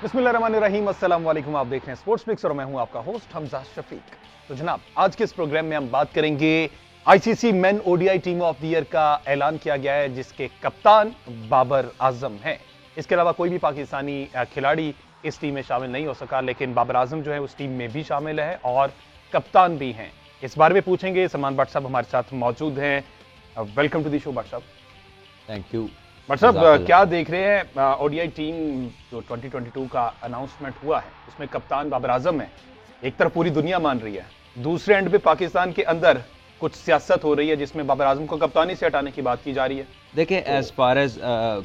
बिस्मिल्लाहिर्रहमानिर्रहीम, अस्सलाम वालेकुम। आप देख रहे हैं स्पोर्ट्स पिक्स और मैं हूं आपका होस्ट हमजा शफीक। तो जनाब, आज के इस प्रोग्राम में हम बात करेंगे ICC main ODI team of the year का ऐलान किया गया है, जिसके कप्तान बाबर आजम हैं। इसके अलावा कोई भी पाकिस्तानी खिलाड़ी इस टीम में शामिल नहीं हो सका, लेकिन बाबर आजम जो है उस टीम में भी शामिल है और कप्तान भी हैं। इस बारे में पूछेंगे। सलमान भट्ट साहब हमारे साथ मौजूद हैं। Welcome to the show Bhatt साहब। Thank you. भट्ट साहब, क्या देख रहे हैं ओडीआई टीम जो 2022 का अनाउंसमेंट हुआ है, उसमें कप्तान बाबर आजम है। एक तरफ पूरी दुनिया मान रही है, दूसरे एंड पे पाकिस्तान के अंदर कुछ सियासत हो रही है जिसमें बाबर आजम को कप्तानी से हटाने की बात की जा रही है। देखिए, एज फार एज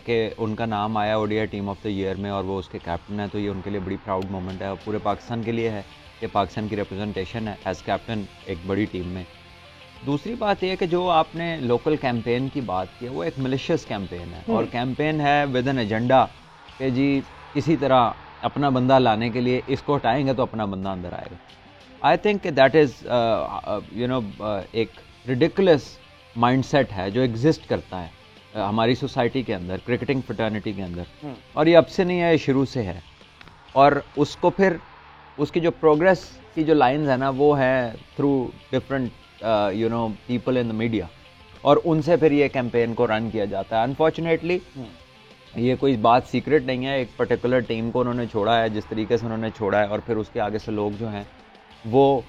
के उनका नाम आया ODI team of the year में और वो उसके कैप्टन है, तो ये उनके लिए बड़ी प्राउड मोमेंट है और पूरे पाकिस्तान के लिए है कि पाकिस्तान की रिप्रेजेंटेशन है एज कैप्टन एक बड़ी टीम में। दूसरी बात यह है कि जो आपने लोकल कैंपेन की बात की है, वो एक मिलिशियस कैंपेन है और कैंपेन है विद एन एजेंडा कि जी किसी तरह अपना बंदा लाने के लिए इसको हटाएंगे तो अपना बंदा अंदर आएगा। आई थिंक दैट इज़ एक रिडिकुलस माइंडसेट है जो एग्जिस्ट करता है हमारी सोसाइटी के अंदर, क्रिकेटिंग फ्रेटर्निटी के अंदर, और ये अब से नहीं है, ये शुरू से है। और उसको फिर उसकी जो प्रोग्रेस की जो लाइंस है ना, वो है through different people in the media, और उनसे फिर ये कैंपेन को रन किया जाता है। अनफॉर्चुनेटली ये कोई बात सीक्रेट नहीं है, एक पर्टिकुलर टीम को उन्होंने छोड़ा है जिस तरीके से उन्होंने छोड़ा है, और फिर उसके आगे से लोग जो हैं वो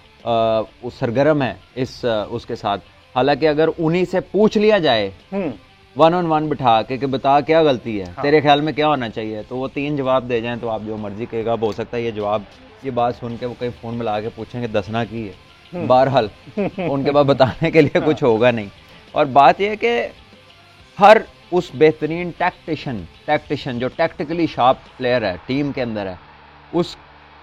सरगर्म है इस उसके साथ। हालांकि अगर उन्हीं से पूछ लिया जाए वन ऑन वन बिठा के कि बता क्या गलती है, तेरे ख्याल में क्या होना चाहिए, तो वो 3 जवाब दे जाएं तो आप जो मर्जी कहेगा। हो सकता है ये बात सुन के वो कहीं फ़ोन मिला के पूछेंगे दसना की है, बहरहाल उनके पास बताने के लिए कुछ होगा नहीं। और बात यह है कि हर उस बेहतरीन टैक्टिशन जो टैक्टिकली शार्प प्लेयर है टीम के अंदर है, उस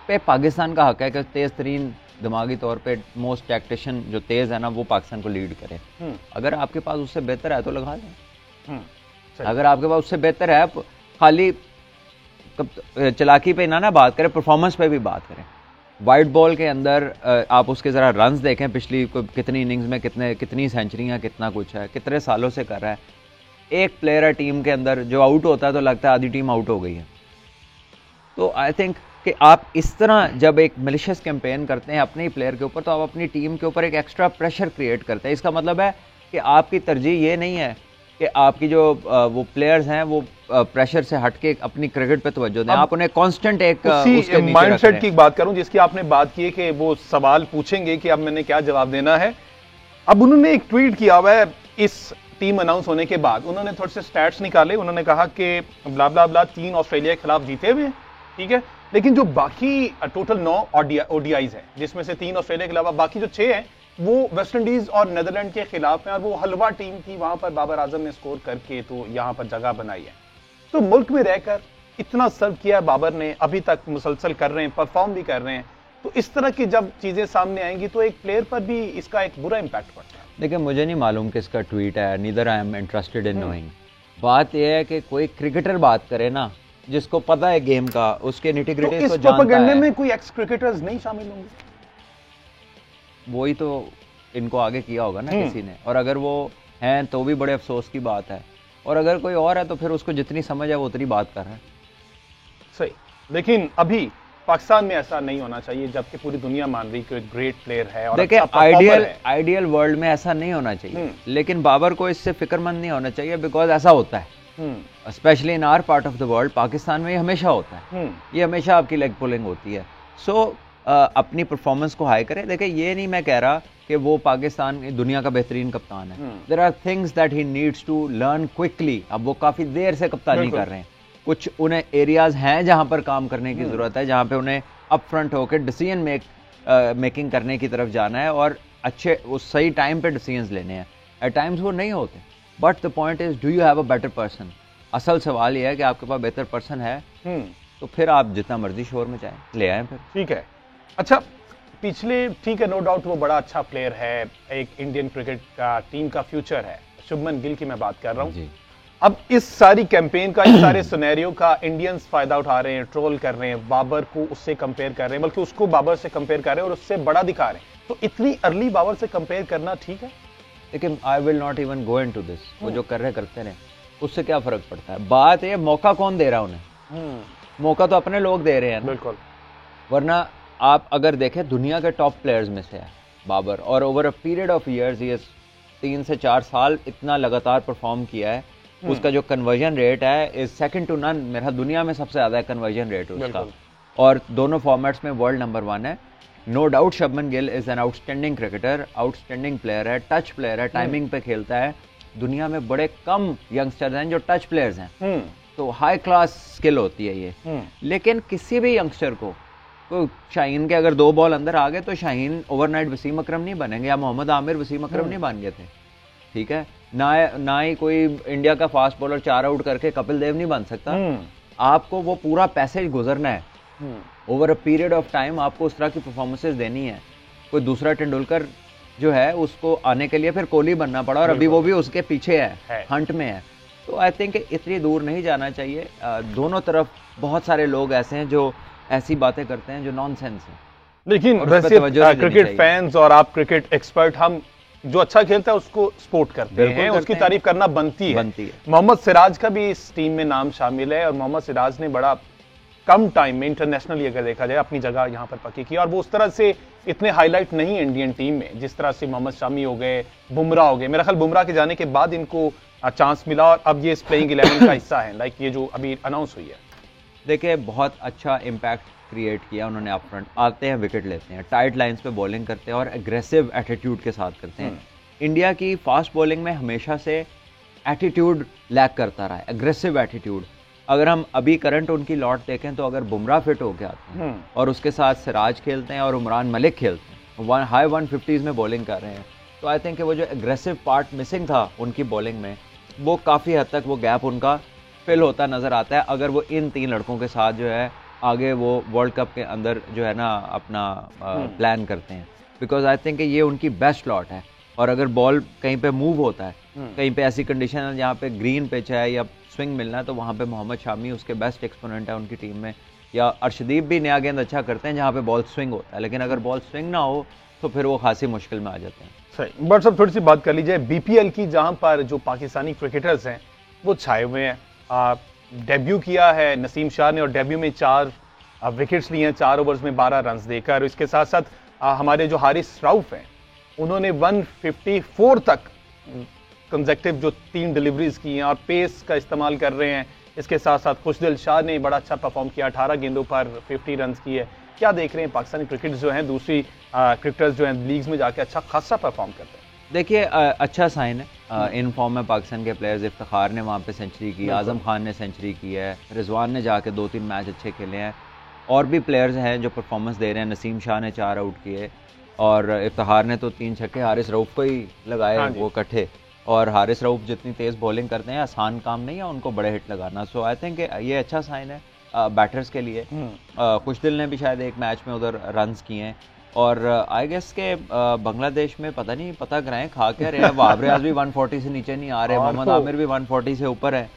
पे पाकिस्तान का हक है कि तेज़ तरीन दिमागी तौर पे मोस्ट टैक्टिशन जो तेज़ है ना, वो पाकिस्तान को लीड करे। अगर आपके पास उससे बेहतर है तो लगा लें, अगर आपके पास उससे बेहतर है, खाली चलाकी पे ना बात करें, परफॉर्मेंस पे भी बात करें। वाइट बॉल के अंदर आप उसके ज़रा रन्स देखें, पिछली कितनी इनिंग्स में कितनी सेंचुरियाँ, कितना कुछ है, कितने सालों से कर रहा है। एक प्लेयर है टीम के अंदर जो आउट होता है तो लगता है आधी टीम आउट हो गई है। तो आई थिंक कि आप इस तरह जब एक मिलिशियस कैंपेन करते हैं अपने ही प्लेयर के ऊपर, तो आप अपनी टीम के ऊपर एक एक्स्ट्रा प्रेशर क्रिएट करते हैं। इसका मतलब है कि आपकी तरजीह ये नहीं है कि आपकी जो वो प्लेयर्स हैं वो प्रेशर से हट के अपनी क्रिकेट पे तवज्जो दें, आप उन्हें कांस्टेंट एक माइंडसेट की बात करूं जिसकी आपने बात की है कि वो सवाल पूछेंगे कि अब मैंने क्या जवाब देना है। अब उन्होंने एक ट्वीट किया हुआ है इस टीम अनाउंस होने के बाद, उन्होंने थोड़े से स्टैट्स निकाले। उन्होंने कहा कि ब्ला ब्ला ब्ला 3 ऑस्ट्रेलिया के खिलाफ जीते हुए हैं, ठीक है, लेकिन जो बाकी टोटल 9 ओडीआईज है, जिसमें से 3 ऑस्ट्रेलिया के अलावा बाकी जो 6 हैं वो वेस्ट इंडीज और नेदरलैंड के खिलाफ हैं, और वो हलवा टीम थी। वहां पर बाबर आजम ने स्कोर करके तो यहां पर जगह बनाई है। तो मुल्क में रहकर इतना सर्व किया बाबर ने, अभी तक मुसलसल कर रहे हैं, परफॉर्म भी कर रहे हैं। तो इस तरह की जब चीजें सामने आएंगी तो एक प्लेयर पर भी इसका एक बुरा इंपैक्ट पड़ता है। देखिए, मुझे नहीं मालूम किसका ट्वीट है, neither I am interested in knowing. बात यह है कि कोई क्रिकेटर बात करे ना जिसको पता है गेम का, उसके निटी-ग्रिटी को जानता है। में कोई एक्स क्रिकेटर्स नहीं शामिल होंगे? वही तो इनको आगे किया होगा ना किसी ने, और अगर वो हैं तो भी बड़े अफसोस की बात है, और अगर कोई और है तो फिर उसको जितनी समझ है वो उतनी बात कर रहा है। सही, लेकिन अभी पाकिस्तान में ऐसा नहीं होना चाहिए, जबकि पूरी दुनिया मान रही कि ग्रेट प्लेयर है। और देखिए, आइडियल वर्ल्ड में ऐसा नहीं होना चाहिए, लेकिन बाबर को इससे फिक्रमंद नहीं होना चाहिए, बिकॉज ऐसा होता है specially in our part of the world. Pakistan में ये हमेशा होता है, ये हमेशा आपकी लेग पुलिंग होती है। सो अपनी परफॉर्मेंस को हाई करें। देखिए, ये नहीं मैं कह रहा कि वो पाकिस्तान दुनिया का बेहतरीन कप्तान है। There are things that he needs to learn quickly. अब वो काफी देर से कप्तानी कर रहे हैं, कुछ उन्हें एरियाज हैं जहां पर काम करने की जरूरत है, जहां पे उन्हें अप फ्रंट होकर डिसीजन मेकिंग करने की तरफ जाना है और अच्छे उस सही टाइम पे डिसीजंस लेने हैं। एट टाइम्स वो नहीं होते, but the point is do you have a better person. असल सवाल यह है कि आपके पास बेहतर पर्सन है, तो फिर आप जितना मर्जी शोर में चाहें ले आए फिर। ठीक है। अच्छा, पिछले, ठीक है, नो डाउट वो बड़ा अच्छा प्लेयर है, एक इंडियन क्रिकेट का टीम का फ्यूचर है। शुभमन गिल की मैं बात कर रहा हूँ। अब इस सारी कैंपेन का, इस सारे सिनेरियो का इंडियंस फायदा उठा रहे हैं, ट्रोल कर रहे हैं, बाबर को उससे कंपेयर कर रहे हैं, बल्कि उसको बाबर से कंपेयर कर रहे हैं और उससे बड़ा दिखा रहे हैं। तो इतनी अर्ली बाबर से कंपेयर करना ठीक है? लेकिन I will not even go into this. वो जो कर रहे करते रहे, उससे क्या फर्क पड़ता है। बात ये मौका कौन दे रहा है उन्हें। मौका तो अपने लोग दे रहे हैं ना। बिल्कुल। वरना आप अगर देखें दुनिया के टॉप प्लेयर्स में से है बाबर, और over a period of years ये 3 से 4 साल इतना लगातार परफॉर्म किया है। उसका जो कन्वर्जन रेट है इज सेकंड टू नन, मेरा दुनिया में सबसे ज्यादा कन्वर्जन रेट उसका, और दोनों फॉर्मेट्स में वर्ल्ड नंबर 1 है। No doubt Shubman Gill is an outstanding cricketer, outstanding player है, टच प्लेयर है, टाइमिंग पे खेलता है। दुनिया में बड़े कम यंगस्टर्स हैं जो टच प्लेयर्स हैं, तो हाई क्लास स्किल होती है ये। लेकिन किसी भी यंगस्टर को, तो शाहीन के अगर 2 बॉल अंदर आ गए तो शाहीन ओवरनाइट वसीम अकरम नहीं बनेंगे, या मोहम्मद आमिर वसीम अकरम नहीं बन गए थे, ठीक है ना ही कोई इंडिया का फास्ट बॉलर 4 आउट करके कपिल देव नहीं बन सकता। आपको वो पूरा पैसेज गुजरना है, over a period of time आपको उस तरह की परफॉर्मेंसेज देनी है। कोई दूसरा तेंदुलकर जो है उसको आने के लिए फिर कोहली बनना पड़ा, और अभी वो भी उसके पीछे है, हंट में है। तो आई थिंक इतनी दूर नहीं जाना चाहिए। दोनों तरफ बहुत सारे लोग ऐसे हैं जो ऐसी बातें करते हैं जो नॉनसेंस है। लेकिन वैसे क्रिकेट फैंस और आप क्रिकेट एक्सपर्ट, हम जो अच्छा खेलता है उसको सपोर्ट करते हैं, उसकी तारीफ करना बनती है। मोहम्मद सिराज का भी इस टीम में नाम शामिल है, और मोहम्मद सिराज ने बड़ा कम टाइम में इंटरनेशनली अगर देखा जाए अपनी जगह यहाँ पर पक्की की, और वो उस तरह से इतने हाईलाइट नहीं इंडियन टीम में जिस तरह से मोहम्मद शामी हो गए, बुमराह हो गए। मेरा ख्याल बुमराह के जाने के बाद इनको चांस मिला, और अब ये इस प्लेइंग 11 का हिस्सा है, लाइक ये जो अभी अनाउंस हुई है। देखिए बहुत अच्छा इम्पैक्ट क्रिएट किया उन्होंने। अप फ्रंट आते हैं, विकेट लेते हैं, टाइट लाइंस पे बॉलिंग करते हैं और एग्रेसिव एटीट्यूड के साथ करते हैं। इंडिया की फास्ट बॉलिंग में हमेशा से एटीट्यूड लैक करता रहा है, एग्रेसिव एटीट्यूड। अगर हम अभी करंट उनकी लॉट देखें तो अगर बुमराह फिट होके आते हैं और उसके साथ सिराज खेलते हैं और उमरान मलिक खेलते हैं, हाई 150s में बॉलिंग कर रहे हैं, तो आई थिंक वो जो एग्रेसिव पार्ट मिसिंग था उनकी बॉलिंग में, वो काफ़ी हद तक वो गैप उनका फिल होता नज़र आता है। अगर वो इन 3 लड़कों के साथ जो है आगे वो वर्ल्ड कप के अंदर जो है ना अपना प्लान करते हैं, बिकॉज आई थिंक ये उनकी बेस्ट लॉट है। और अगर बॉल कहीं पे मूव होता है, कहीं पे ऐसी कंडीशन है जहाँ पे ग्रीन पिच है या स्विंग मिलना है, तो वहाँ पे मोहम्मद शामी उसके बेस्ट एक्सपोनेंट है उनकी टीम में। या अर्शदीप भी नया गेंद अच्छा करते हैं जहाँ पे बॉल स्विंग होता है, लेकिन अगर बॉल स्विंग ना हो तो फिर वो खासी मुश्किल में आ जाते हैं। सही। बट सब थोड़ी सी बात कर लीजिए बीपीएल की, जहाँ पर जो पाकिस्तानी क्रिकेटर्स हैं वो छाए हुए हैं। डेब्यू किया है नसीम शाह ने, और डेब्यू में 4 विकेट्स लिए हैं 4 ओवर्स में 12 रन देकर। इसके साथ साथ हमारे जो हारिस रऊफ हैं उन्होंने 154 तक कंसेक्टिव जो 3 डिलीवरीज की हैं और पेस का इस्तेमाल कर रहे हैं। इसके साथ साथ खुशदिल शाह ने बड़ा अच्छा परफॉर्म किया, 18 गेंदों पर 50 रन किए। क्या देख रहे हैं पाकिस्तानी क्रिकेट जो हैं, दूसरी क्रिकेटर्स जो हैं लीग्स में जाके अच्छा खासा परफॉर्म करते हैं? देखिए अच्छा साइन है, इन फॉर्म में पाकिस्तान के प्लेयर्स। इफ्तिखार ने वहाँ पे सेंचुरी की, आजम खान ने सेंचुरी की है, रिजवान ने जाके 2-3 मैच अच्छे खेले हैं, और भी प्लेयर्स हैं जो परफॉर्मेंस दे रहे हैं। नसीम शाह ने 4 आउट किए और इफ्तिखार ने तो 3 छक्के हारिस रऊफ को ही लगाए वो इकट्ठे। और हारिस रऊफ जितनी तेज़ बॉलिंग करते हैं आसान काम नहीं है उनको बड़े हिट लगाना। सो आई थिंक ये अच्छा साइन है बैटर्स के लिए। खुशदिल ने भी शायद एक मैच में उधर रन्स किए हैं, और आई गेस के बांग्लादेश में पता नहीं, पता कराएं खा क्या रहे हैं। वहाब रियाज भी 140 से नीचे नहीं आ रहे, मोहम्मद आमिर भी 140 से ऊपर है,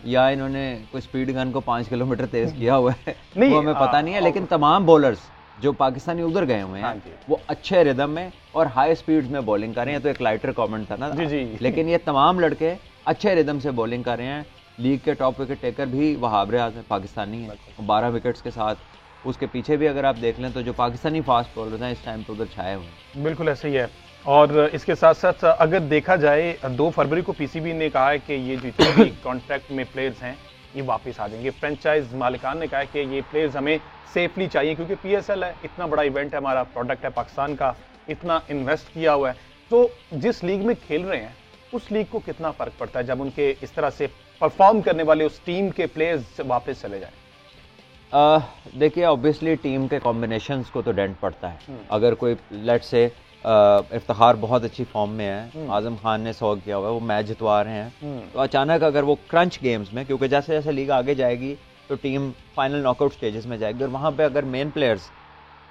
या इन्होंने कोई स्पीड गन को 5 किलोमीटर तेज किया हुआ है वो हमें पता नहीं है। लेकिन तमाम बॉलर्स जो पाकिस्तानी उधर गए हुए हैं वो अच्छे रिदम में और हाई स्पीड्स में बॉलिंग कर रहे हैं। तो एक लाइटर कमेंट था ना जी। लेकिन ये तमाम लड़के अच्छे रिदम से बॉलिंग कर रहे हैं। लीग के टॉप विकेट टेकर भी वहाब रियाज है, पाकिस्तानी है, 12 विकेट्स के साथ। उसके पीछे भी अगर आप देख लें तो जो पाकिस्तानी फास्ट बॉलर हैं इस टाइम पे उधर छाए हुए हैं। बिल्कुल ऐसे ही है। और इसके साथ साथ अगर देखा जाए 2 फरवरी को पीसीबी ने कहा है कि ये जितने भी कॉन्ट्रैक्ट में प्लेयर्स हैं ये वापस आ जाएंगे। फ्रेंचाइज मालिकान ने कहा है कि ये प्लेयर्स हमें सेफली चाहिए, क्योंकि पीएसएल है, इतना बड़ा इवेंट है, हमारा प्रोडक्ट है, पाकिस्तान का इतना इन्वेस्ट किया हुआ है। तो जिस लीग में खेल रहे हैं उस लीग को कितना फर्क पड़ता है जब उनके इस तरह से परफॉर्म करने वाले उस टीम के प्लेयर्स वापस चले जाएं? देखिए ऑब्वियसली टीम के कॉम्बिनेशंस को तो डेंट पड़ता है। अगर कोई लेट्स से इफ्तिखार बहुत अच्छी फॉर्म में है, आजम खान ने 100 किया हुआ है, वो मैच जितवा रहे हैं, तो अचानक अगर वो क्रंच गेम्स में, क्योंकि जैसे जैसे लीग आगे जाएगी तो टीम फाइनल नॉकआउट स्टेजेस में जाएगी, और वहाँ पे अगर मेन प्लेयर्स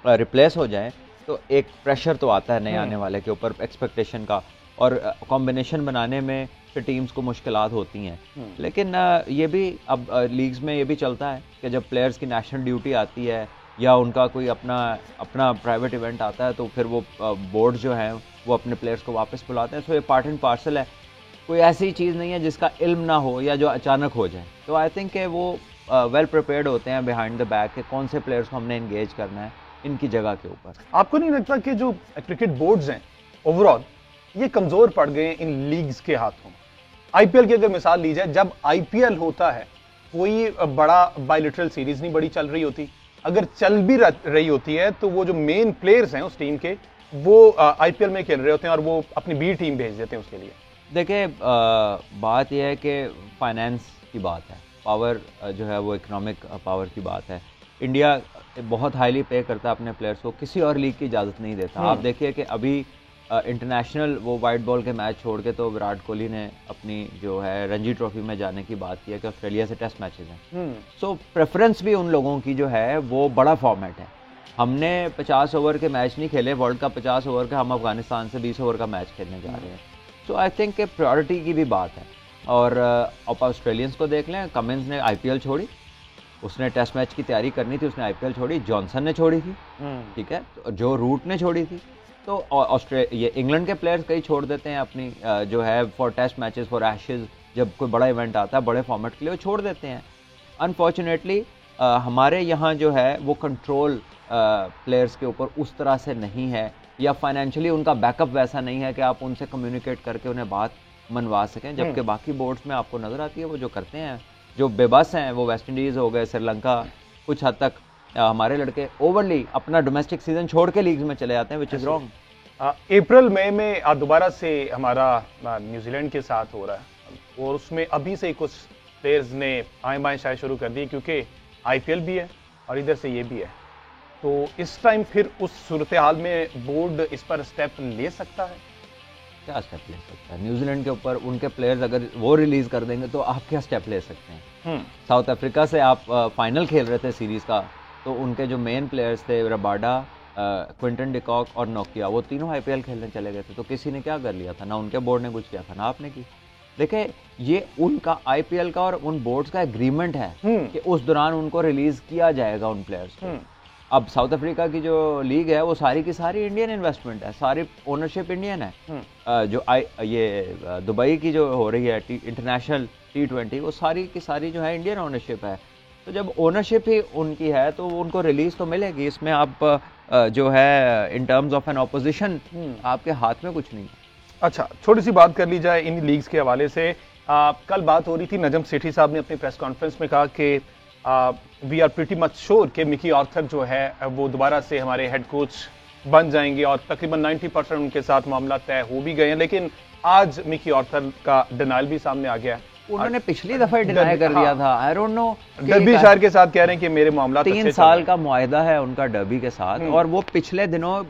रिप्लेस हो जाएं तो एक प्रेशर तो आता है नए आने वाले के ऊपर एक्सपेक्टेशन का, और कॉम्बिनेशन बनाने में फिर टीम्स को मुश्किलात होती हैं। लेकिन ये भी अब लीग्स में ये भी चलता है कि जब प्लेयर्स की नेशनल ड्यूटी आती है या उनका कोई अपना प्राइवेट इवेंट आता है तो फिर वो बोर्ड जो है वो अपने प्लेयर्स को वापस बुलाते हैं। सो ये पार्ट एंड पार्सल है, कोई ऐसी चीज़ नहीं है जिसका इल्म ना हो या जो अचानक हो जाए। तो आई थिंक वो वेल प्रिपेयर्ड होते हैं बिहाइंड द बैक के कौन से प्लेयर्स को हमने एंगेज करना है इनकी जगह के ऊपर। आपको नहीं लगता कि जो क्रिकेट बोर्ड्स हैं ओवरऑल ये कमजोर पड़ गए हैं इन लीग्स के हाथों? आईपीएल की अगर मिसाल ली जाए, जब आईपीएल होता है कोई बड़ा बायलैटरल सीरीज नहीं बड़ी चल रही होती, अगर चल भी रही होती है तो वो जो मेन प्लेयर्स हैं उस टीम के वो आईपीएल में खेल रहे होते हैं और वो अपनी बी टीम भेज देते हैं उसके लिए। देखिए बात यह है कि फाइनेंस की बात है, पावर जो है वो इकोनॉमिक पावर की बात है। इंडिया बहुत हाईली पे करता है अपने प्लेयर्स को, किसी और लीग की इजाज़त नहीं देता। आप देखिए कि अभी इंटरनेशनल वो वाइट बॉल के मैच छोड़ के तो विराट कोहली ने अपनी जो है रणजी ट्रॉफी में जाने की बात की है कि ऑस्ट्रेलिया से टेस्ट मैचेस हैं। सो प्रेफरेंस भी उन लोगों की जो है वो बड़ा फॉर्मेट है। हमने 50 ओवर के मैच नहीं खेले, वर्ल्ड कप 50 ओवर का, हम अफगानिस्तान से 20 ओवर का मैच खेलने जा रहे हैं। सो आई थिंक कि प्रायोरिटी की भी बात है। और आप ऑस्ट्रेलियंस को देख लें, कमिंस ने आईपीएल छोड़ी, उसने टेस्ट मैच की तैयारी करनी थी, उसने आईपीएल छोड़ी। जॉनसन ने छोड़ी थी, ठीक है, जो रूट ने छोड़ी थी। तो ये इंग्लैंड के प्लेयर्स कई छोड़ देते हैं अपनी जो है for test matches, for Ashes, जब कोई बड़ा इवेंट आता है बड़े फॉर्मेट के लिए वो छोड़ देते हैं। अनफॉर्चुनेटली हमारे यहाँ जो है वो कंट्रोल प्लेयर्स के ऊपर उस तरह से नहीं है, या फाइनेंशियली उनका बैकअप वैसा नहीं है कि आप उनसे कम्युनिकेट करके उन्हें बात मनवा सकें। जबकि बाकी बोर्ड्स में आपको नज़र आती है वो जो करते हैं, जो बेबस हैं, वो वेस्ट इंडीज़ हो गए, श्रीलंका, कुछ हद तक हमारे लड़के ओवरली अपना डोमेस्टिक सीजन छोड़ के लीग्स में चले जाते हैं, विच इज़ रॉन्ग। अप्रैल मई में दोबारा से हमारा न्यूजीलैंड के साथ हो रहा है और उसमें अभी से कुछ प्लेयर्स ने आए बाएँ शायद शुरू कर दी, क्योंकि आईपीएल भी है और इधर से ये भी है। तो इस टाइम फिर उस सूरत हाल में बोर्ड इस पर स्टेप ले सकता है? क्या स्टेप ले सकता है? न्यूजीलैंड के ऊपर उनके प्लेयर्स अगर वो रिलीज कर देंगे तो आप क्या स्टेप ले सकते हैं? साउथ अफ्रीका से आप फाइनल खेल रहे थे सीरीज का, तो उनके जो मेन प्लेयर्स थे रबाडा, क्विंटन डिकॉक और नोकिया, वो तीनों आईपीएल खेलने चले गए थे। तो किसी ने क्या कर लिया था? ना उनके बोर्ड ने कुछ किया था, ना आपने की। देखिए ये उनका आईपीएल का और उन बोर्ड्स का एग्रीमेंट है कि उस दौरान उनको रिलीज किया जाएगा उन प्लेयर्स को। अब साउथ अफ्रीका की जो लीग है वो सारी की सारी इंडियन इन्वेस्टमेंट है, सारी ओनरशिप इंडियन है। जो ये दुबई की जो हो रही है इंटरनेशनल T20, वो सारी की सारी जो है इंडियन ओनरशिप है। तो जब ओनरशिप ही उनकी है तो उनको रिलीज तो मिलेगी। इसमें आप जो है in terms of an opposition आपके हाथ में कुछ नहीं। अच्छा, छोटी सी बात कर ली जाए इन लीग्स के हवाले से। कल बात हो रही थी, नजम सेठी साहब ने अपनी प्रेस कॉन्फ्रेंस में कहा कि we are pretty much sure कि मिकी आर्थर जो है वो दोबारा से हमारे हेड कोच बन जाएंगे और तकरीबन 90% उनके साथ मामला तय हो भी गए हैं। लेकिन आज मिकी आर्थर का डिनाइल भी सामने आ गया है। उन्होंने पिछली दफा डिनाई कर दिया था। आई डोंट नो, डर्बी शायर के साथ कह रहे हैं कि मेरे मामला 3 साल का मुआहदा है उनका डर्बी के साथ, और वो पिछले दिनों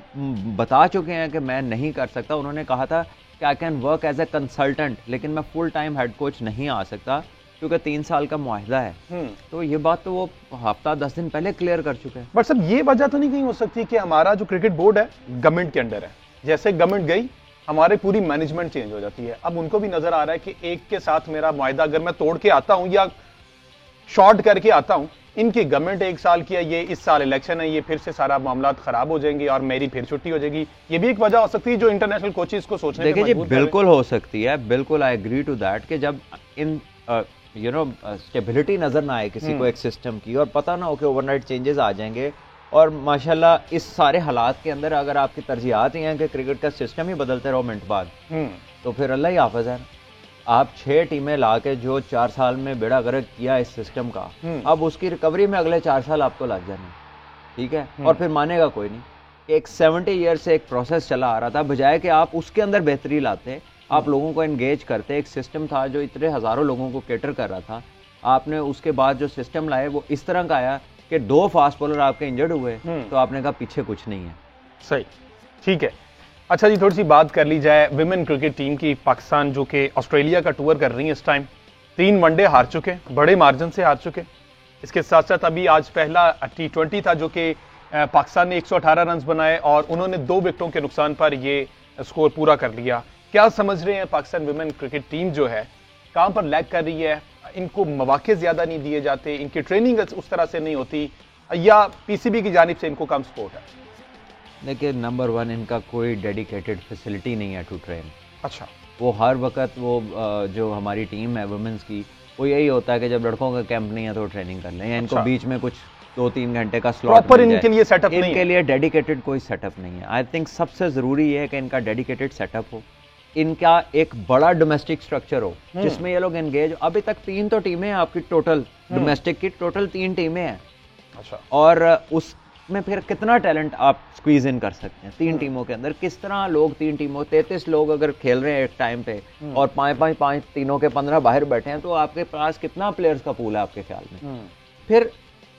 बता चुके हैं कि मैं नहीं कर सकता। उन्होंने कहा था कि I can work as a consultant, लेकिन मैं फुल टाइम हेड कोच नहीं आ सकता क्योंकि 3 साल का मुआहदा है। तो ये बात तो वो हफ्ता 10 दिन पहले क्लियर कर चुके हैं। बट सर ये वजह तो नहीं कहीं हो सकती कि हमारा जो क्रिकेट बोर्ड है गवर्नमेंट के अंडर है, जैसे गवर्नमेंट गई हमारे पूरी मैनेजमेंट चेंज हो जाती है। अब उनको भी नजर आ रहा है कि एक के साथ मेरा मुआहदा अगर मैं तोड़ के आता हूं या शॉर्ट करके आता हूं, इनकी गवर्नमेंट 1 साल की है, ये इस साल इलेक्शन है, ये फिर से सारा मामला खराब हो जाएंगे और मेरी फिर छुट्टी हो जाएगी। ये भी एक वजह हो सकती है जो इंटरनेशनल कोचेस को सोचने देखिए जी, बिल्कुल हो सकती है, बिल्कुल आई एग्री टू दैट कि जब इन स्टेबिलिटी नजर ना आए किसी को एक सिस्टम की, और पता ना हो कि ओवरनाइट चेंजेस आ जाएंगे। और माशाल्लाह इस सारे हालात के अंदर अगर आपकी तरजीहात ही हैं कि क्रिकेट का सिस्टम ही बदलते रहो मिनट बाद, तो फिर अल्लाह ही हाफिज है। आप 6 टीमें ला के जो 4 साल में बेड़ा गर्क किया इस सिस्टम का, अब उसकी रिकवरी में अगले 4 साल आपको लग जाने, ठीक है। और फिर मानेगा कोई नहीं। एक 70 ईयर से एक प्रोसेस चला आ रहा था, बजाय कि आप उसके अंदर बेहतरी लाते, आप लोगों को एंगेज करते। एक सिस्टम था जो इतने हजारों लोगों को केटर कर रहा था, आपने उसके बाद जो सिस्टम लाए वो इस तरह का आया कि 2 फास्ट बॉलर आपके इंजर्ड हुए, तो आपने कहा पीछे कुछ नहीं है। सही, ठीक है। अच्छा जी, थोड़ी सी बात कर ली जाए विमेन क्रिकेट टीम की। पाकिस्तान जो कि ऑस्ट्रेलिया का टूर कर रही है इस टाइम, 3 वनडे हार चुके, बड़े मार्जिन से हार चुके। इसके साथ साथ अभी आज पहला T20 था जो कि पाकिस्तान ने 118 रन बनाए और उन्होंने 2 विकेटों के नुकसान पर ये स्कोर पूरा कर लिया। क्या समझ रहे हैं पाकिस्तान विमेन क्रिकेट टीम जो है कहां पर लैग कर रही है? इनको मौके ज्यादा नहीं दिए जाते, इनकी ट्रेनिंग उस तरह से नहीं होती, या पीसीबी की जानिब से इनको कम सपोर्ट है? देखिए, नंबर 1 इनका कोई डेडिकेटेड फैसिलिटी नहीं है टू ट्रेन। अच्छा, वो हर वक्त वो जो हमारी टीम है वुमेन्स की, वो यही होता है कि जब लड़कों का कैंप नहीं है तो ट्रेनिंग कर लें, या इनको बीच में कुछ 2-3 घंटे का स्लॉट प्रॉपर इनके लिए सेटअप नहीं है, इनके लिए डेडिकेटेड कोई सेटअप नहीं है। आई थिंक सबसे ज़रूरी ये है कि इनका डेडिकेटेड सेटअप हो, इनका एक बड़ा डोमेस्टिक स्ट्रक्चर हो जिसमें ये लोग एंगेज। अभी तक 3 तो टीमें हैं आपकी टोटल, डोमेस्टिक की टोटल 3 टीमें हैं। अच्छा। और उसमें फिर कितना टैलेंट आप स्क्वीज इन कर सकते हैं 3 टीमों के अंदर, किस तरह लोग 3 टीमों 33 लोग अगर खेल रहे हैं एक टाइम पे और 5 तीनों के 15 बाहर बैठे हैं, तो आपके पास कितना प्लेयर्स का पूल है आपके ख्याल में? फिर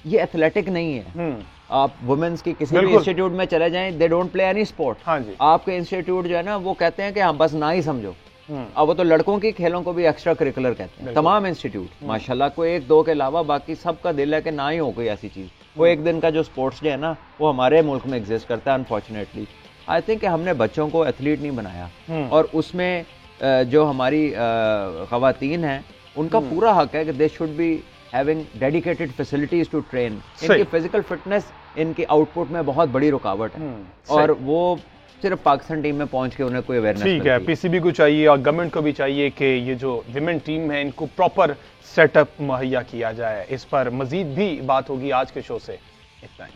ये एथलेटिक नहीं है। आप वुमेन्स की किसी भी इंस्टीट्यूट में चले जाएं, they don't play any sport. हाँ जी। आपके इंस्टीट्यूट जो है ना वो कहते हैं कि हाँ बस ना ही समझो। अब वो तो लड़कों की खेलों को भी एक्स्ट्रा करिकुलर कहते हैं तमाम इंस्टीट्यूट माशाल्लाह, कोई 1-2 के अलावा बाकी सबका दिल है कि ना ही हो कोई ऐसी चीज। वो एक दिन का जो स्पोर्ट्स डे है ना, वो हमारे मुल्क में एग्जिस्ट करता है अनफॉर्चुनेटली। आई थिंक हमने बच्चों को एथलीट नहीं बनाया, और उसमें जो हमारी खवातीन हैं उनका पूरा हक है कि they should be having dedicated facilities to train. इनकी फिजिकल फिटनेस इनकी आउटपुट में बहुत बड़ी रुकावट है, और वो सिर्फ पाकिस्तान टीम में पहुंच के उन्हें कोई अवेयरनेस। ठीक है, पीसीबी को चाहिए और गवर्नमेंट को भी चाहिए कि ये जो विमेन टीम है इनको प्रॉपर सेटअप मुहैया किया जाए। इस पर मजीद भी बात होगी। आज के शो से इतना ही।